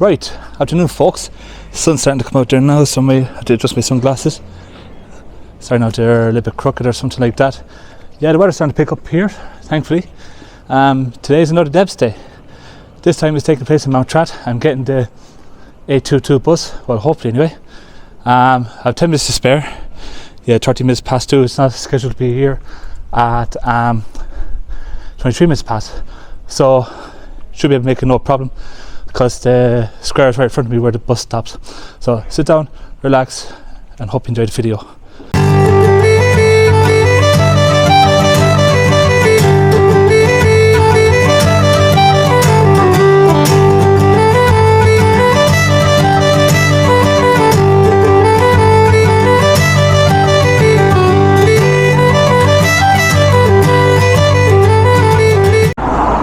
Right, afternoon folks. Sun's starting to come out there now, so I have to adjust my sunglasses. Starting out there a little bit crooked or something like that. Yeah, the weather's starting to pick up here, thankfully. Today is another Debs day. This time it's taking place in Mountrath. I'm getting the 822 bus, well hopefully anyway. I have 10 minutes to spare. Yeah, 30 minutes past 2. It's not scheduled to be here at 23 minutes past. So should be able to make it no problem, because the square is right in front of me where the bus stops. So sit down, relax, and hope you enjoy the video.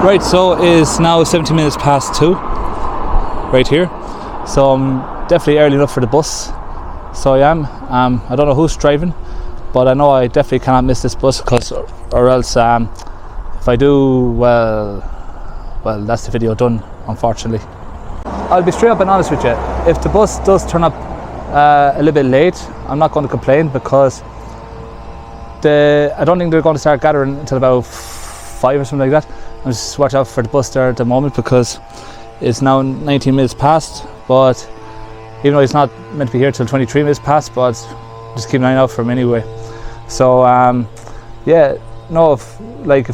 Right, so it's now 17 minutes past 2. Right here, so I'm definitely early enough for the bus. So I am. I don't know who's driving, but I know I definitely cannot miss this bus, because, or else, if I do, well, that's the video done, unfortunately. I'll be straight up and honest with you. If the bus does turn up a little bit late, I'm not going to complain, because I don't think they're going to start gathering until about 5 or something like that. I'm just watch out for the bus there at the moment, because it's now 19 minutes past, but even though it's not meant to be here till 23 minutes past, but just keep an eye out for him anyway. So yeah, no, if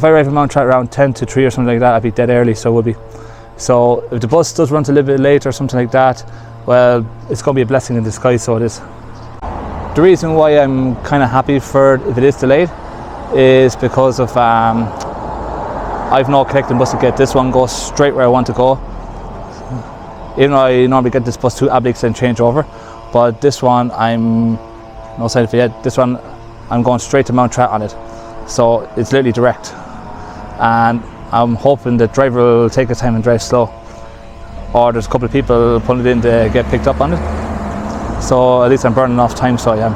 I arrive in Mountrath around 10 to 3 or something like that, I'd be dead early, so it would be. So if the bus does run a little bit late or something like that, well, it's going to be a blessing in disguise, so it is. The reason why I'm kind of happy for if it is delayed is because of I've no connecting bus to get this one go straight where I want to go. Even though I normally get this bus to Ablix and change over, but this one I'm no side of it yet. This one I'm going straight to Mountrath on it, so it's literally direct. And I'm hoping the driver will take his time and drive slow, or there's a couple of people pulling it in to get picked up on it. So at least I'm burning off time, so I am.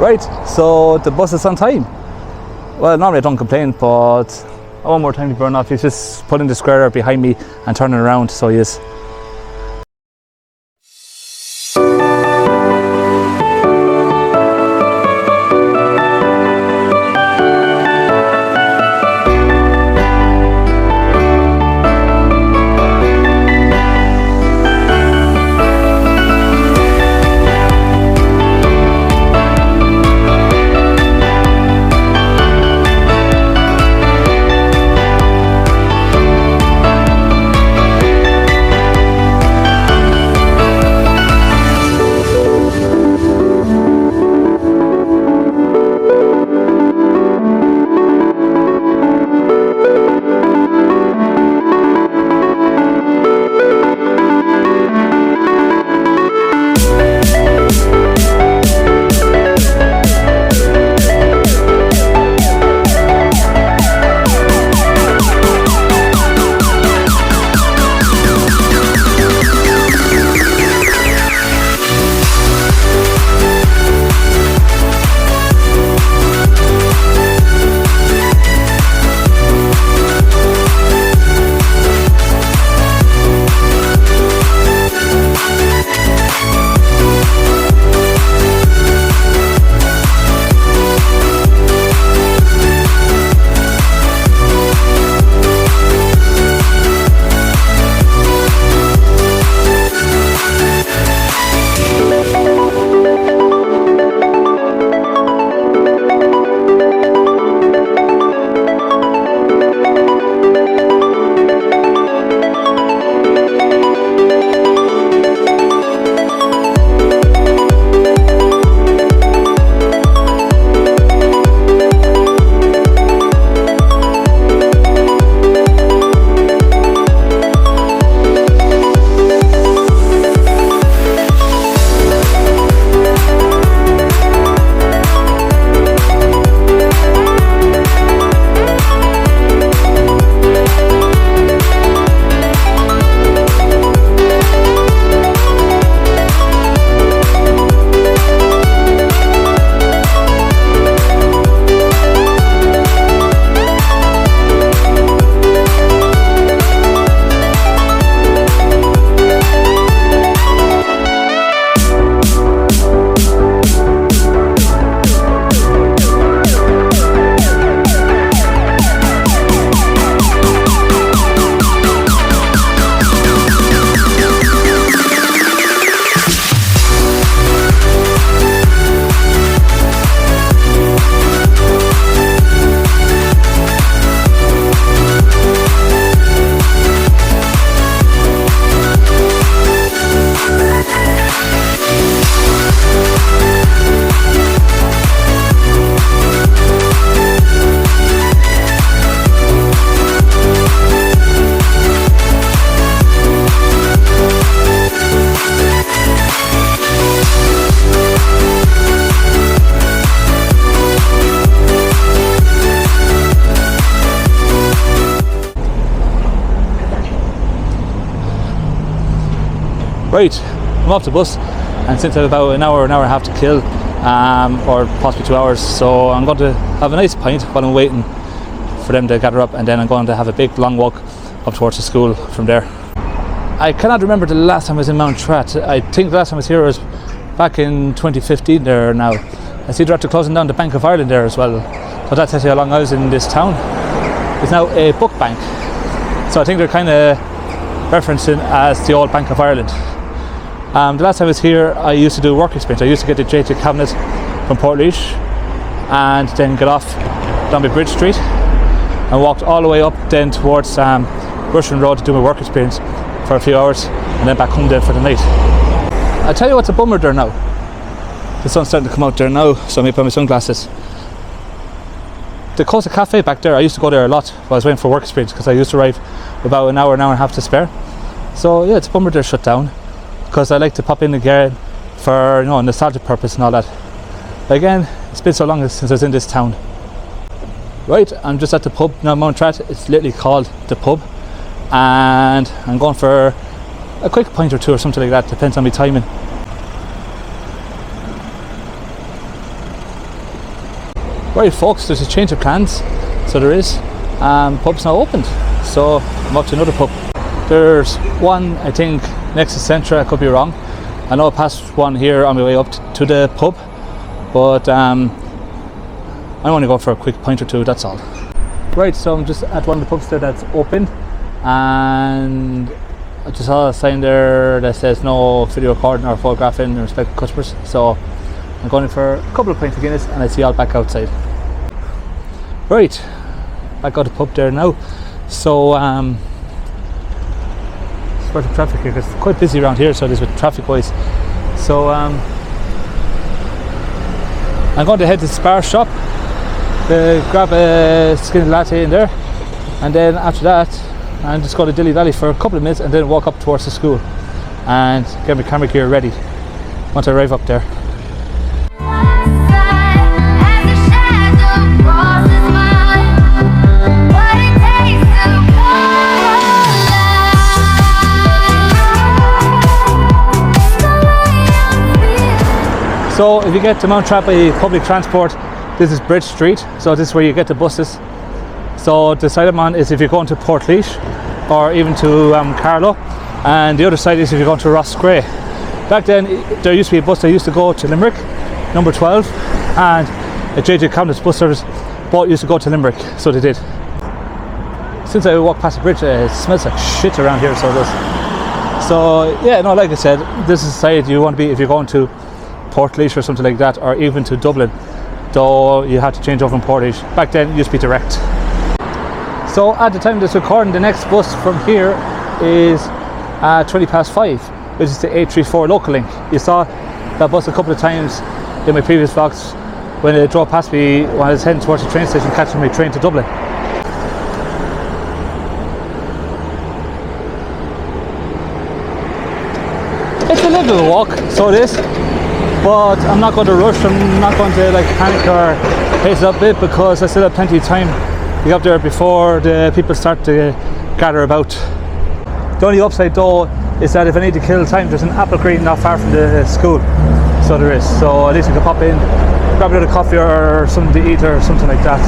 Right, so the bus is on time. Well, normally I don't complain, but I want more time to burn off. He's just putting the square behind me and turning around, so he is. Right, I'm off the bus, and since I have about an hour and a half to kill, or possibly 2 hours, so I'm going to have a nice pint while I'm waiting for them to gather up, and then I'm going to have a big long walk up towards the school from there. I cannot remember the last time I was in Mountrath. I think the last time I was here was back in 2015 there now. I see they're after closing down the Bank of Ireland there as well. So that tells you how long I was in this town. It's now a book bank. So I think they're kind of referencing as the old Bank of Ireland. The last time I was here, I used to do work experience. I used to get the JJ cabinet from Portlaoise and then get off down by Bridge Street and walked all the way up then towards Russian Road to do my work experience for a few hours and then back home then for the night. I tell you what's a bummer there now. The sun's starting to come out there now, so I may put my sunglasses. The Costa Cafe back there, I used to go there a lot while I was waiting for work experience because I used to arrive about an hour and a half to spare. So yeah, it's a bummer they're shut down because I like to pop in again for, you know, nostalgic purpose and all that. But again, it's been so long since I was in this town. Right, I'm just at the pub now, Mountrath. It's literally called the pub, and I'm going for a quick pint or two or something like that, depends on my timing. Right folks, there's a change of plans, so there is. Pub's now opened, so I'm up to another pub. There's one, I think, next to Centra, I could be wrong. I know I passed one here on my way up to the pub, but I'm only going for a quick pint or two, that's all. Right, so I'm just at one of the pubs there that's open, and I just saw a sign there that says no video recording or photographing in respect to customers, so I'm going in for a couple of pints of Guinness and I see you all back outside. Right, back out the pub there now. So it's worth the traffic here because it's quite busy around here, so it is with traffic wise. So I'm going to head to the Spar shop to grab a skinny latte in there, and then after that I'm just going to dilly dally for a couple of minutes and then walk up towards the school and get my camera gear ready once I arrive up there. So if you get to Mountrath by public transport, this is Bridge Street, so this is where you get the buses. So the side I'm on is if you're going to Portlaoise or even to Carlow, and the other side is if you're going to Rosscray. Back then there used to be a bus that used to go to Limerick, number 12, and a JJ Cabinet bus service both used to go to Limerick, so they did. Since I walked past the bridge, it smells like shit around here, so it does. So yeah, no, like I said, this is the side you want to be if you're going to Portlaoise or something like that, or even to Dublin, though you had to change over in Portlaoise. Back then it used to be direct. So at the time of this recording, the next bus from here is 5:20, which is the 834 local link. You saw that bus a couple of times in my previous vlogs when it drove past me when I was heading towards the train station catching my train to Dublin. It's a little bit of a walk, so it is. But I'm not going to rush, I'm not going to like panic or pace it up a bit because I still have plenty of time to get up there before the people start to gather about. The only upside though is that if I need to kill time, there's an apple green not far from the school, so there is. So at least I can pop in, grab a bit of coffee or something to eat or something like that.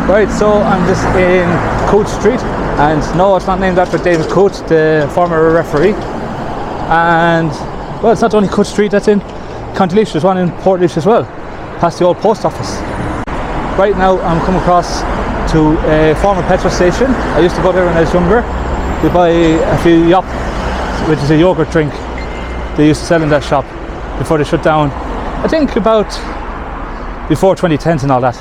Right, so I'm just in Coote Street, and no, it's not named after David Coote, the former referee. And well, it's not only Coote Street that's in County Laois, there's one in Portlaoise as well, past the old post office. Right now I'm coming across to a former petrol station. I used to go there when I was younger to buy a few yop, which is a yogurt drink they used to sell in that shop before they shut down, I think about before 2010s and all that.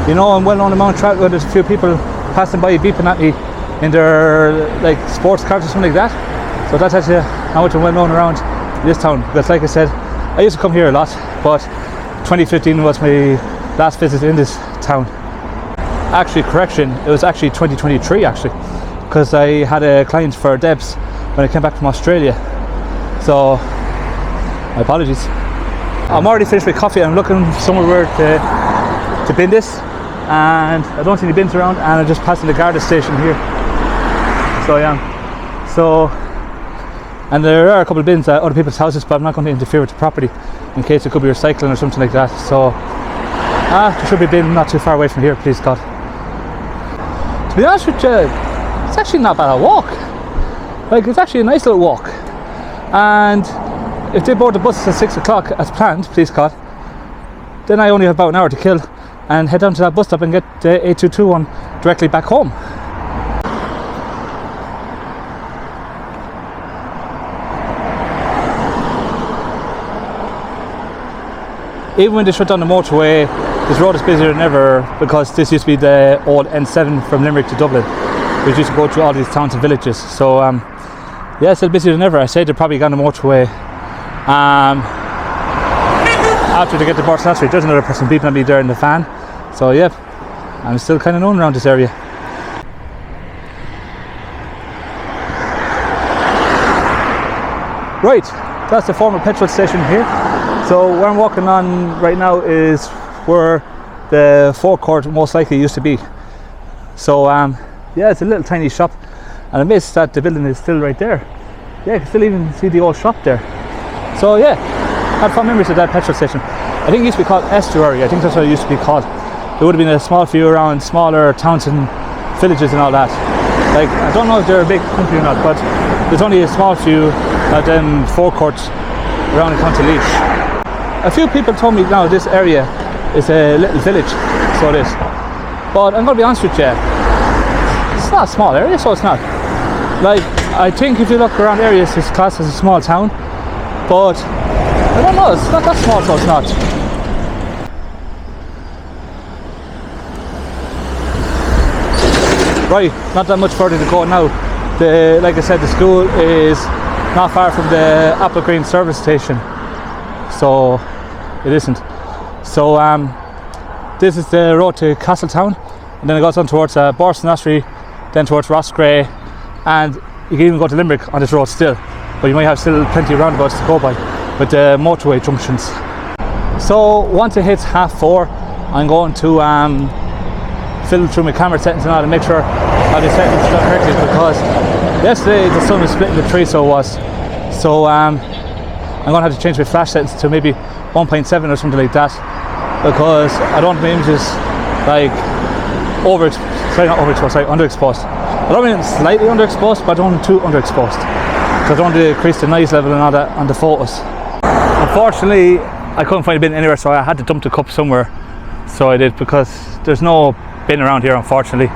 You know, I'm well known in Mountrath where there's a few people passing by beeping at me in their like sports cars or something like that. So that tells you how much I'm well known around this town, because like I said, I used to come here a lot, but 2015 was my last visit in this town. Actually, correction, it was actually 2023 actually, because I had a client for Debs when I came back from Australia. So, my apologies. I'm already finished with coffee. I'm looking somewhere to bin this, and I don't see any bins around, and I'm just passing the Garda station here. So I am. So and there are a couple of bins at other people's houses, but I'm not going to interfere with the property in case it could be recycling or something like that. So there should be a bin not too far away from here, please God. To be honest with you, it's actually not bad a walk. Like, it's actually a nice little walk. And if they board the buses at 6 o'clock as planned, please God, then I only have about an hour to kill and head down to that bus stop and get the 8221 directly back home. Even when they shut down the motorway, this road is busier than ever because this used to be the old N7 from Limerick to Dublin, which used to go through all these towns and villages. So yeah, it's still busier than ever. I say they're probably gone the motorway after they get to Bort's Street. There's another person beeping at me there in the van. So yeah, I'm still kind of known around this area. Right, that's the former petrol station here. So where I'm walking on right now is where the forecourt most likely used to be. So yeah, it's a little tiny shop, and I missed that the building is still right there. Yeah, you can still even see the old shop there. So yeah, I have fond memories of that petrol station. I think it used to be called Estuary. I think that's what it used to be called. There would have been a small few around smaller towns and villages and all that. Like, I don't know if they're a big company or not, but there's only a small few of them forecourts around the County Laois. A few people told me now this area is a little village, so it is. But I'm going to be honest with you, it's not a small area, so it's not. Like, I think if you look around areas, it's classed as a small town, but I don't know, it's not that small, so it's not. Right, not that much further to go now. Like I said, the school is not far from the Applegreen service station, so it isn't. So this is the road to Castletown, and then it goes on towards Borsternassery, then towards Rossgrey, and you can even go to Limerick on this road still, but you might have still plenty of roundabouts to go by with the motorway junctions. So once it hits 4:30, I'm going to fiddle through my camera settings and all to make sure all the settings are done correctly, because yesterday the sun was split into 3, so it was. So I'm going to have to change my flash settings to maybe 1.7 or something like that, because I don't want my images like underexposed. I don't mean slightly underexposed, but I don't want too underexposed, because I don't want to increase the noise level and all that on the photos. Unfortunately, I couldn't find a bin anywhere, so I had to dump the cup somewhere. So I did, because there's no bin around here, unfortunately,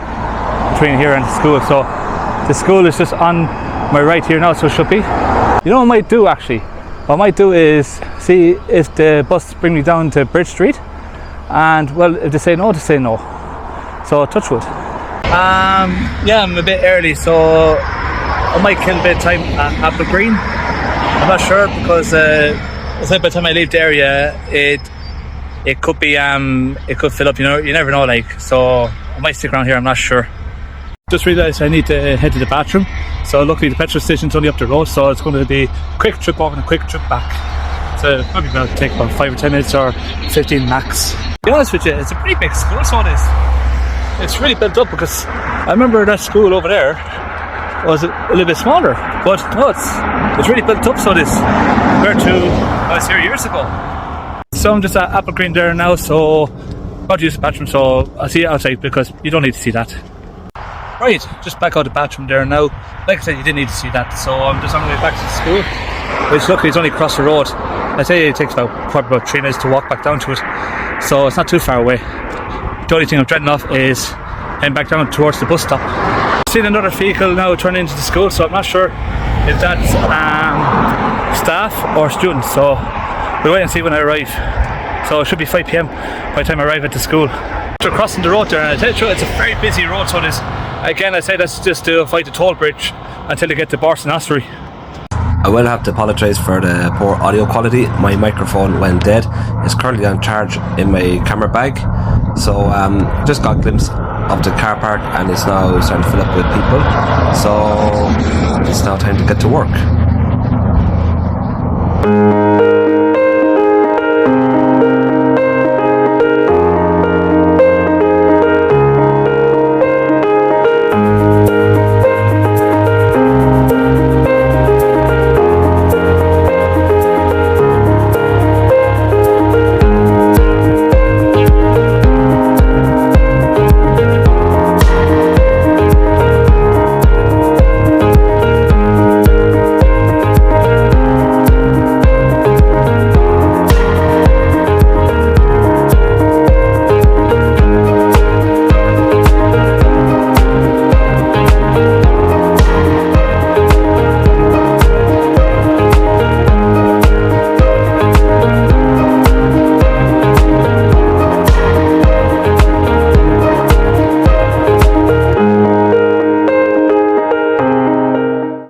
between here and the school. So the school is just on my right here now, so it should be. You know what I might do actually? What I might do is see if the bus bring me down to Bridge Street, and well, if they say no, they say no. So touch wood. Yeah, I'm a bit early, so I might kill a bit of time at Applegreen. I'm not sure, because I think by the time I leave the area, it could be it could fill up. You know, you never know. Like, so I might stick around here. I'm not sure. Just realised I need to head to the bathroom. So luckily the petrol station's only up the road, so it's going to be a quick trip walk and a quick trip back. So probably going to take about 5 or 10 minutes or 15 max. To be honest with you, it's a pretty big school, so it is. It's really built up, because I remember that school over there was a little bit smaller, but no, it's really built up, so it is, compared to I was here years ago. So I'm just at Applegreen there now, so I'm about to use the bathroom, so I'll see you outside, because you don't need to see that. Right, just back out the bathroom there now. Like I said, you didn't need to see that, so I'm just on the way back to the school, which luckily is only across the road. I say it takes probably about 3 minutes to walk back down to it, so it's not too far away. The only thing I'm dreading off is heading back down towards the bus stop. I've seen another vehicle now turning into the school, so I'm not sure if that's staff or students, so we'll wait and see when I arrive. So it should be 5 PM by the time I arrive at the school. We're crossing the road there, and I tell you, it's a very busy road, so it is. Again, I say that's just to avoid the toll bridge until they get to Borsternassery. I will have to apologise for the poor audio quality. My microphone went dead. It's currently on charge in my camera bag. So just got a glimpse of the car park, and it's now starting to fill up with people. So it's now time to get to work.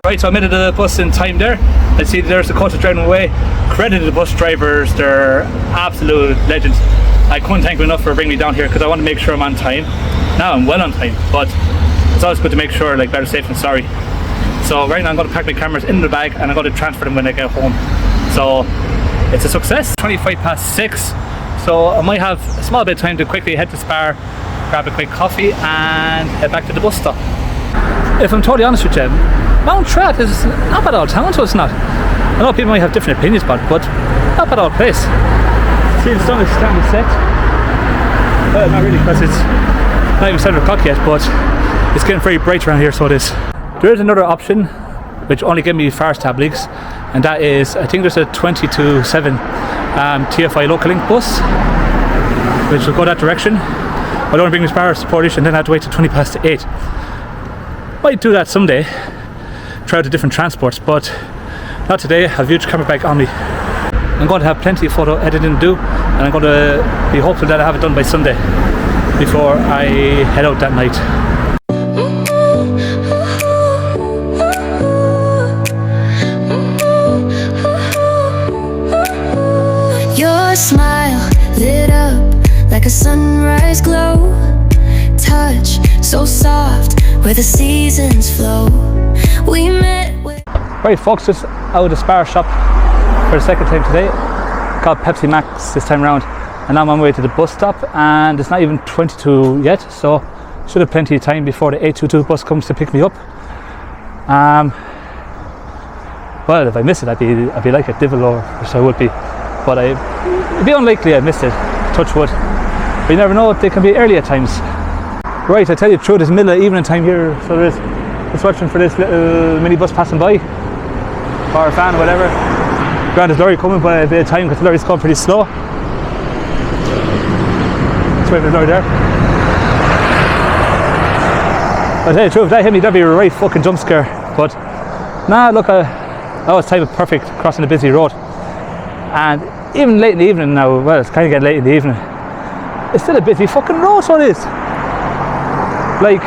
Right, so I made it to the bus in time there. I see there's the coaches driving away. Credit to the bus drivers, they're absolute legends. I couldn't thank them enough for bringing me down here because I want to make sure I'm on time. Now I'm well on time, but it's always good to make sure, like, better safe than sorry. So right now I'm going to pack my cameras in the bag and I'm going to transfer them when I get home. So it's a success. 6, so I might have a small bit of time to quickly head to Spar, grab a quick coffee and head back to the bus stop. If I'm totally honest with you, Mountrath is not bad old town, so it's not. I know people might have different opinions about it, but not bad old place. See, the sun is starting to set. Well, not really, because it's not even 7 o'clock yet, but it's getting very bright around here, so it is. There is another option, which only gave me fast tab leaks, and that is, I think there's a 20 to 7 TFI local link bus, which will go that direction. I don't want to bring this bar to Portish and then I have to wait till 20 past 8. Might do that someday, try out the different transports, but not today. I have a huge camera bag on me. I'm going to have plenty of photo editing to do, and I'm going to be hopeful that I have it done by Sunday before I head out that night. Your smile lit up like a sunrise glow, touch so soft where the seasons flow. We met with... Right folks, just out of the Spar shop for the second time today. Got Pepsi Max this time around, and now I'm on my way to the bus stop, and it's not even 22 yet, so should have plenty of time before the 822 bus comes to pick me up. Well, if I miss it, I'd be like a devil, or so I would be, but it'd be unlikely I missed it, touch wood. But you never know, they can be early at times. Right, I tell you the truth, it's middle of evening time here, so there's just watching for this little mini bus passing by, or a fan or whatever. Grand is lorry coming by a bit of time because the lorry's coming pretty slow. Let's wait for the lorry there. I tell you the truth, if that hit me, that'd be a right fucking jump scare. But nah, look, that was time perfect crossing a busy road. And even late in the evening now, well, it's kind of getting late in the evening, it's still a busy fucking road, so it is. Like,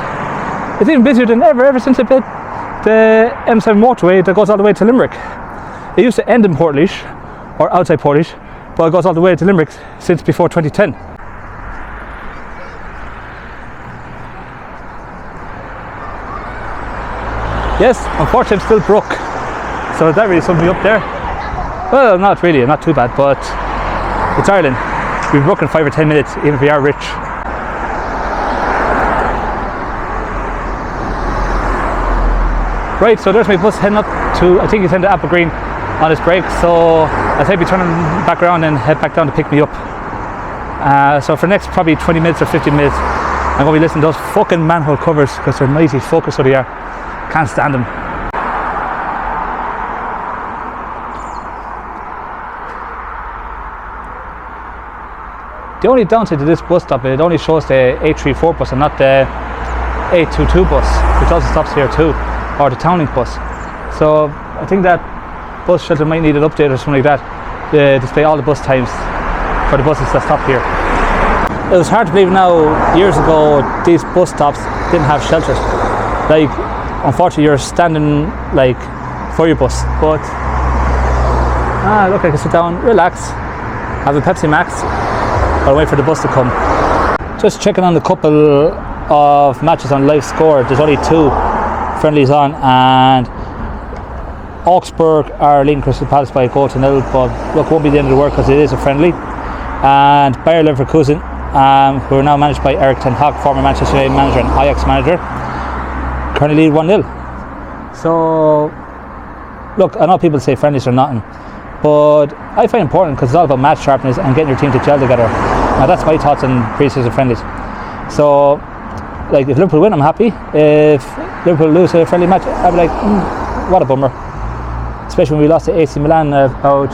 it's even busier than ever since I built the M7 motorway that goes all the way to Limerick. It used to end in Portlaoise, or outside Portlaoise, but it goes all the way to Limerick since before 2010. Yes, unfortunately I'm still broke, so that really sums me up there. Well, not really, not too bad, but it's Ireland. We'll be broke in 5 or 10 minutes, even if we are rich. Right, so there's my bus heading up to, I think he's heading to Applegreen on his break, so I'll be turning back around and head back down to pick me up. So for the next probably 20 minutes or 15 minutes, I'm going to be listening to those fucking manhole covers because they're mighty focused, so they are. Can't stand them. The only downside to this bus stop, it only shows the 834 bus and not the 822 bus, which also stops here too, or the Townlink bus. So I think that bus shelter might need an update or something like that to display all the bus times for the buses that stop here. It was hard to believe now, years ago these bus stops didn't have shelters. Like, unfortunately you're standing like for your bus, but look, I can sit down, relax, have a Pepsi Max, I'll wait for the bus to come. Just checking on the couple of matches on live score. There's only 2 friendlies on, and Augsburg are leading Crystal Palace by a goal to 0, but look, won't be the end of the work because it is a friendly. And Bayer Leverkusen, who are now managed by Eric Ten Hag, former Manchester United manager and Ajax manager, currently lead 1-0. So look, I know people say friendlies are nothing, but I find it important because it's all about match sharpness and getting your team to gel together. Now that's my thoughts on pre-season friendlies. So like, if Liverpool win, I'm happy. If Liverpool lose a friendly match, I'd be like, what a bummer. Especially when we lost to AC Milan about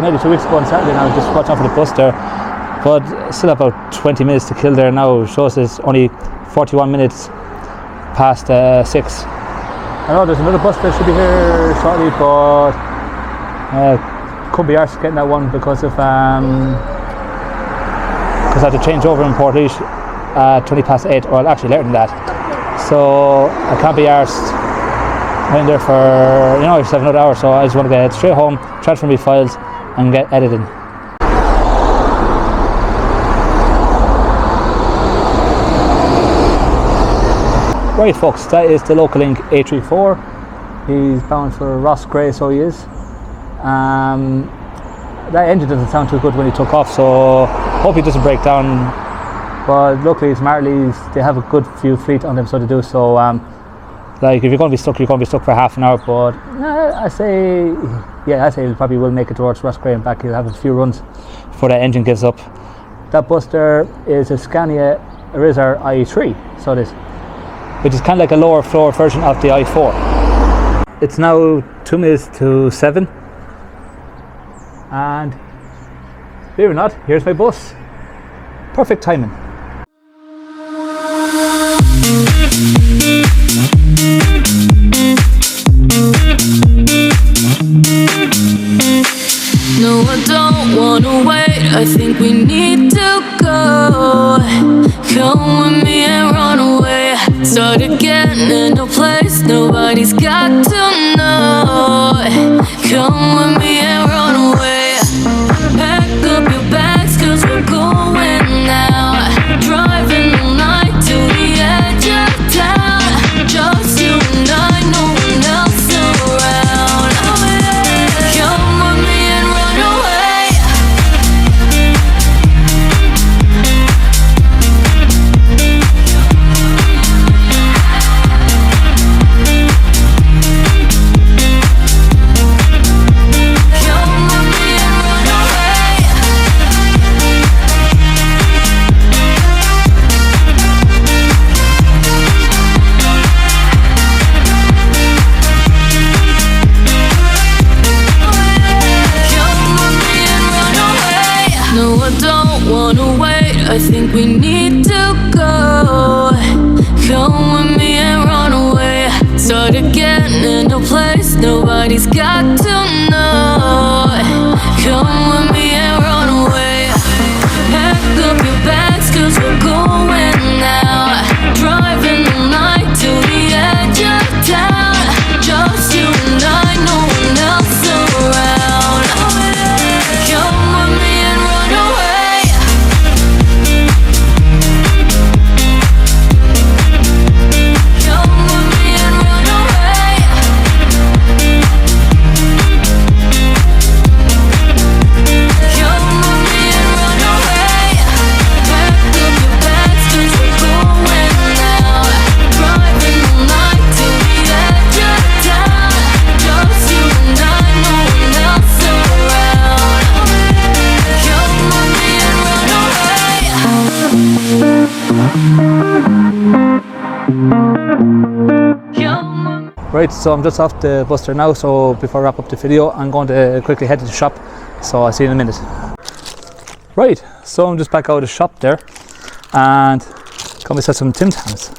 nearly 2 weeks ago on Saturday. Now just watch out for the bus there, but still about 20 minutes to kill there now. It shows it's only 41 minutes past 6. I know there's another bus that should be here shortly, but could be arsed getting that one because of I had to change over in Portlaoise 20 past 8, or actually later than that. So I can't be arsed I'm there for, you know, I just have another hour, so I just want to get straight home, transfer my files and get editing. Right folks, that is the local link A34. He's bound for Ross Gray, so he is. That engine doesn't sound too good when he took off, so hope he doesn't break down. But luckily it's Marley's, they have a good few fleet on them, so they do. So like if you're going to be stuck, you're going to be stuck for half an hour. But I say he probably will make it towards Ross Gray and back. He'll have a few runs before that engine gives up. That bus there is a Scania Arizar i3, so it is, which is kind of like a lower floor version of the i4. It's now 2 minutes to 7, and believe it or not, here's my bus. Perfect timing. No, I don't wanna wait, I think we need to go. Come with me and run away. Start again in a place nobody's got to know. Come with me and run away. Pack up your bags, cause we're going now. Driving all night to the edge of town. Just you and I, no one else around. Come with me and run away. Come with me and run away. No, I don't wanna wait, I think we need to go. Come with me and run away. Start again in a place nobody's got to know. Come with me and run away. Pack up your bags, cause we're going now. Driving all night to the edge of town. Just you and I, no one else around. Come with me and run away. Come with me and run away. Come with me and run away. Pack up your bags, cause we're going now. Driving all night to the edge of town. Just you and I, no one else around. Come with me and run away. Right, so I'm just off the bus there now, so before I wrap up the video, I'm going to quickly head to the shop, so I'll see you in a minute. Right, so I'm just back out of the shop there, and got myself some Tim Tams,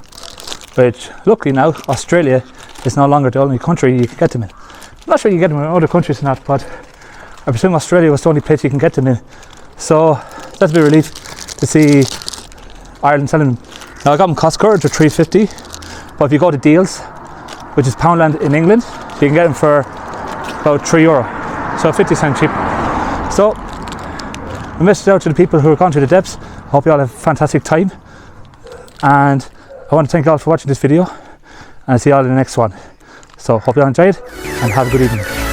which luckily now, Australia is no longer the only country you can get them in. I'm not sure you can get them in other countries or not, but I presume Australia was the only place you can get them in. So that's a bit of relief to see Ireland selling them. Now I got them Costco, they're $3.50, but if you go to Deals, which is Poundland in England, you can get them for about €3, so 50 cents cheap. So a message out to the people who are going to the Debs. I hope you all have a fantastic time, and I want to thank you all for watching this video, and I'll see you all in the next one. So hope you all enjoyed and have a good evening.